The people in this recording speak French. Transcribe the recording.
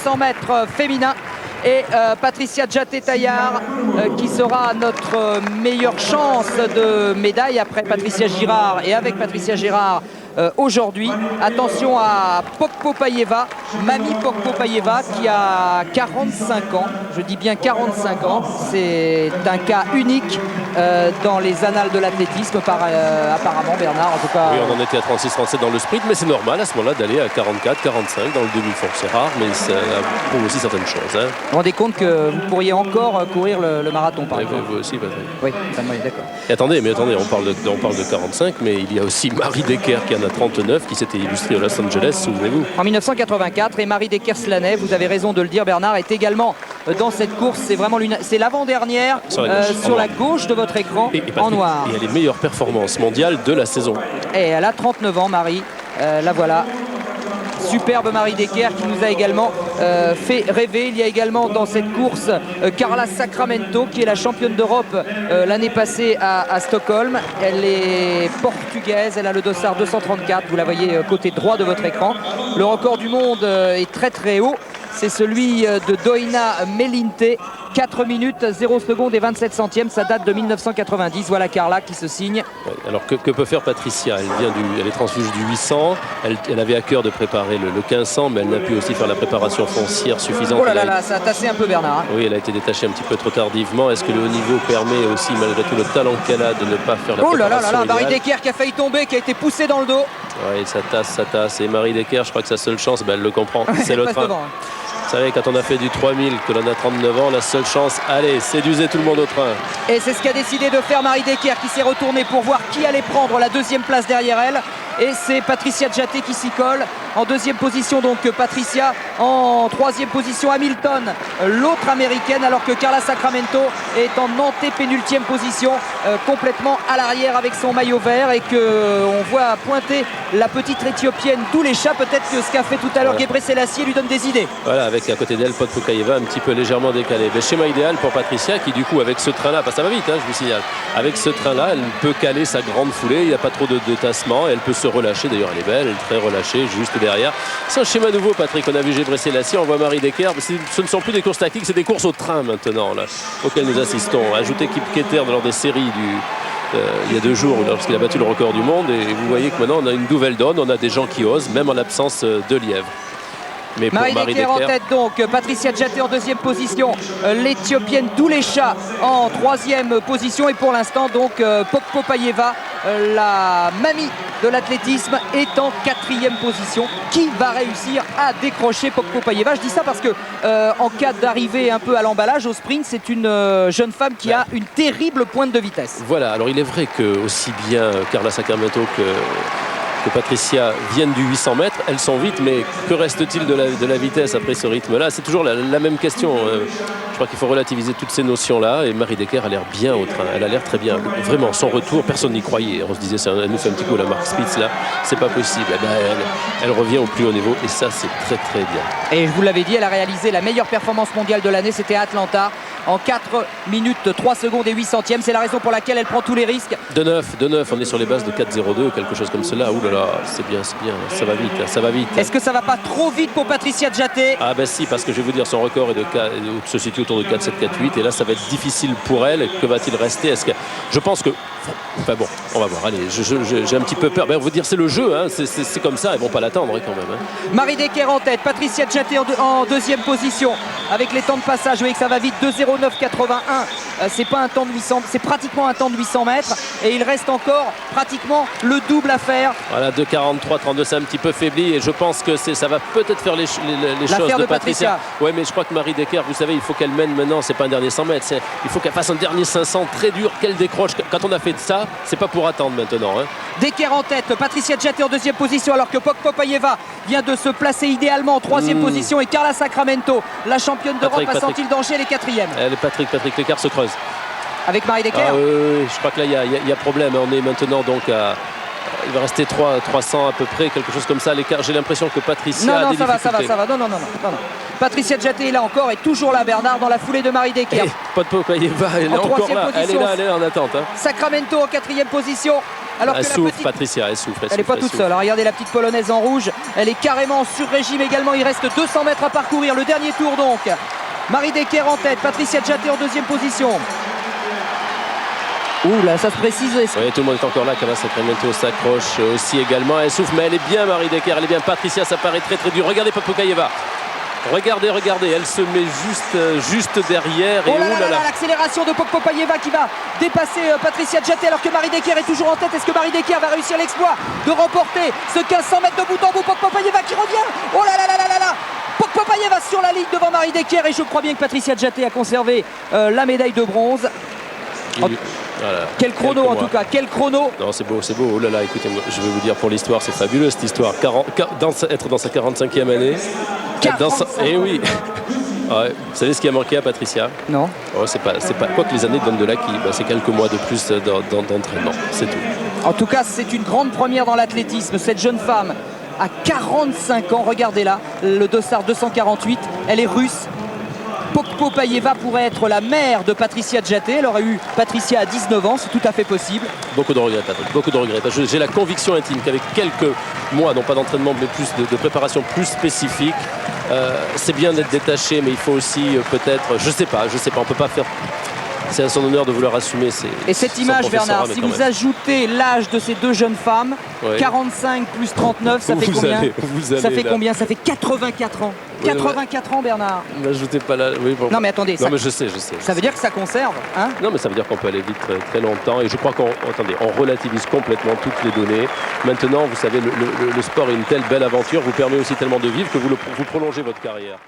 100 mètres féminin. Et Patricia Djaté-Taillard qui sera notre meilleure chance de médaille après Patricia Girard et avec Patricia Girard aujourd'hui. Attention à Pokpopaïeva, Mami Pokpopaïeva qui a 45 ans, je dis bien 45 ans, c'est un cas unique dans les annales de l'athlétisme apparemment, Bernard, en tout cas. Oui, on en était à 36-37 dans le sprint, mais c'est normal à ce moment-là d'aller à 44-45 dans le demi-fond, c'est rare, mais ça prouve aussi certaines choses. Hein. Vous vous rendez compte que vous pourriez encore courir le marathon par exemple. Vous aussi, Patrick. Oui, d'accord. Et attendez, on parle de 45, mais il y a aussi Marie Decker qui en a 39, qui s'était illustrée à Los Angeles, souvenez-vous. En 1984, et Marie Decker-Slanet, vous avez raison de le dire Bernard, est également dans cette course. C'est vraiment l'avant-dernière sur la gauche de votre écran, Patrick, en noir. Et elle est les meilleures performances mondiales de la saison. Et elle a 39 ans, Marie. La voilà. Superbe Marie Decker qui nous a également fait rêver. Il y a également dans cette course Carla Sacramento qui est la championne d'Europe l'année passée à Stockholm. Elle est portugaise, elle a le dossard 234, vous la voyez côté droit de votre écran. Le record du monde est très très haut, c'est celui de Doina Melinte. 4 minutes, 0 secondes et 27 centièmes, ça date de 1990. Voilà Carla qui se signe. Ouais, alors que peut faire Patricia? Elle est transfuge du 800, elle avait à cœur de préparer le 1500, mais elle n'a pu aussi faire la préparation foncière suffisante. Oh là là, ça a tassé un peu Bernard. Oui, elle a été détachée un petit peu trop tardivement. Est-ce que le haut niveau permet aussi, malgré tout le talent qu'elle a, de ne pas faire la préparation idéale? Marie Decker qui a failli tomber, qui a été poussée dans le dos. Oui, ça tasse. Et Marie Decker, je crois que sa seule chance, elle le comprend, c'est le train. Devant, hein. Vous savez, quand on a fait du 3000, que l'on a 39 ans, la seule chance, allez, séduisez tout le monde au train. Et c'est ce qu'a décidé de faire Marie Decker qui s'est retournée pour voir qui allait prendre la deuxième place derrière elle. Et c'est Patricia Djaté qui s'y colle. En deuxième position donc Patricia, en troisième position Hamilton, l'autre américaine, alors que Carla Sacramento est en antépénultième position, complètement à l'arrière avec son maillot vert, et qu'on voit pointer la petite éthiopienne Doulecha. Peut-être que ce qu'a fait tout à l'heure Gebre Selassie lui donne des idées. Voilà, avec à côté d'elle Pokpopaïeva un petit peu légèrement décalé. Mais schéma idéal pour Patricia qui du coup avec ce train-là, ça va vite, hein, je vous signale, avec ce train-là, elle peut caler sa grande foulée, il n'y a pas trop de tassement, elle peut se relâcher, d'ailleurs elle est belle, elle est très relâchée, juste derrière. C'est un schéma nouveau, Patrick, on a vu Gebre Selassie, on voit Marie Decker, ce ne sont plus des courses tactiques, c'est des courses au train maintenant, là, auxquelles nous assistons. Ajouté Kip Keter lors des séries il y a 2 jours lorsqu'il a battu le record du monde, et vous voyez que maintenant on a une nouvelle donne, on a des gens qui osent, même en l'absence de lièvre. Mais Marie Decker en tête donc, Patricia Djaté en deuxième position, l'Éthiopienne Doulecha en troisième position, et pour l'instant donc Pokpopaïeva, la mamie de l'athlétisme, est en quatrième position. Qui va réussir à décrocher Pokpopaïeva? Je dis ça parce que en cas d'arrivée un peu à l'emballage au sprint, c'est une jeune femme qui a une terrible pointe de vitesse. Voilà, alors il est vrai que aussi bien Carla Sacramento que Patricia viennent du 800 mètres, elles sont vite, mais que reste-t-il de la vitesse après ce rythme-là? C'est toujours la même question. Je crois qu'il faut relativiser toutes ces notions-là, et Marie Decker a l'air bien au train, elle a l'air très bien. Vraiment, son retour, personne n'y croyait. On se disait, elle nous fait un petit coup la marque Spitz là, c'est pas possible. Eh ben, elle revient au plus haut niveau, et ça, c'est très très bien. Et je vous l'avais dit, elle a réalisé la meilleure performance mondiale de l'année, c'était à Atlanta, en 4 minutes 3 secondes et 8 centièmes. C'est la raison pour laquelle elle prend tous les risques. De 9, on est sur les bases de 4,02, quelque chose comme cela. Ouh là là, c'est bien, ça va vite, ça va vite. Est-ce que ça va pas trop vite pour Patricia Djaté? Ah ben si, parce que je vais vous dire, son record se situe autour de 4,7, 4,8, et là ça va être difficile pour elle. Que va-t-il rester? Je pense que... Enfin bon, on va voir, allez, j'ai un petit peu peur. Ben, on va dire c'est le jeu, hein. C'est comme ça, ils vont pas l'attendre quand même. Hein. Marie Decker en tête, Patricia Djaté en deuxième position, avec les temps de passage, vous voyez que ça va vite, 2,09,81. C'est pas un temps de 800, c'est pratiquement un temps de 800 mètres, et il reste encore pratiquement le double à faire. Voilà, 2,43,32, c'est un petit peu faibli, et je pense que ça va peut-être faire les choses de Patricia. Ouais, mais je crois que Marie Decker, vous savez, il faut qu'elle mène maintenant, c'est pas un dernier 100 mètres, il faut qu'elle fasse un dernier 500 très dur, qu'elle décroche. Quand on a fait ça, c'est pas pour attendre maintenant. Hein. Decker en tête, Patricia Djaté en deuxième position, alors que Pokpopaïeva vient de se placer idéalement en troisième position, et Carla Sacramento, la championne d'Europe, a senti le danger, elle est quatrième. Patrick, l'écart se creuse. Avec Marie Decker. Je crois que là il y a problème. On est maintenant donc à... Il va rester 300 à peu près, quelque chose comme ça. L'écart, j'ai l'impression que Patricia a des difficultés. Ça va. Non. Patricia Djaté est là encore, et toujours là, Bernard, dans la foulée de Marie Decker. Pokpopaïeva, elle est encore là. Elle est là, elle est en attente. Hein. Sacramento en quatrième position. Alors que Elle la souffre, petite... Patricia, elle souffre. Elle n'est pas toute seule. Regardez la petite polonaise en rouge. Elle est carrément sur régime également. Il reste 200 mètres à parcourir. Le dernier tour donc. Marie Decker en tête. Patricia Djaté en deuxième position. Ouh là, ça se précise. Oui, tout le monde est encore là. Carla Sacramento s'accroche aussi également. Elle souffre, mais elle est bien, Marie Decker. Elle est bien. Patricia, ça paraît très très dur. Regardez Popukayeva. Regardez, elle se met juste derrière. Et oh là là, l'accélération de Popukayeva qui va dépasser Patricia Djaté alors que Marie Decker est toujours en tête. Est-ce que Marie Decker va réussir l'exploit de remporter ce 1500 mètres de bout en bout? Popukayeva qui revient. Oh là là là là là. Popukayeva sur la ligne devant Marie Decker et je crois bien que Patricia Djaté a conservé la médaille de bronze. Voilà. Quel chrono en tout cas, quel chrono. Non, c'est beau, c'est beau. Oh là là, écoutez, je vais vous dire pour l'histoire, c'est fabuleux cette histoire. Être dans sa 45e année. Eh oui. Ouais. Vous savez ce qui a manqué à Patricia? Non. Oh, c'est pas quoi que les années donnent de l'acquis. C'est quelques mois de plus d'entraînement, c'est tout. En tout cas, c'est une grande première dans l'athlétisme. Cette jeune femme à 45 ans, regardez-la, le dossard 248, elle est russe. Popukayeva pourrait être la mère de Patricia Djaté. Elle aurait eu Patricia à 19 ans, c'est tout à fait possible. Beaucoup de regrets, Patrick, beaucoup de regrets. J'ai la conviction intime qu'avec quelques mois, non pas d'entraînement, mais plus de préparation plus spécifique, c'est bien d'être détaché, mais il faut aussi peut-être, je sais pas, on peut pas faire. C'est à son honneur de vouloir assumer Et cette image, Bernard, si vous ajoutez l'âge de ces deux jeunes femmes, ouais. 45 plus 39, ça fait combien? Ça fait combien? Ça fait 84 ans. Oui, 84 ans, Bernard. N'ajoutez pas là. Oui, bon. Non, mais attendez. Non, mais je sais. Ça veut dire que ça conserve, hein? Non, mais ça veut dire qu'on peut aller vite très longtemps. Et je crois on relativise complètement toutes les données. Maintenant, vous savez, le sport est une telle belle aventure, vous permet aussi tellement de vivre que vous prolongez votre carrière.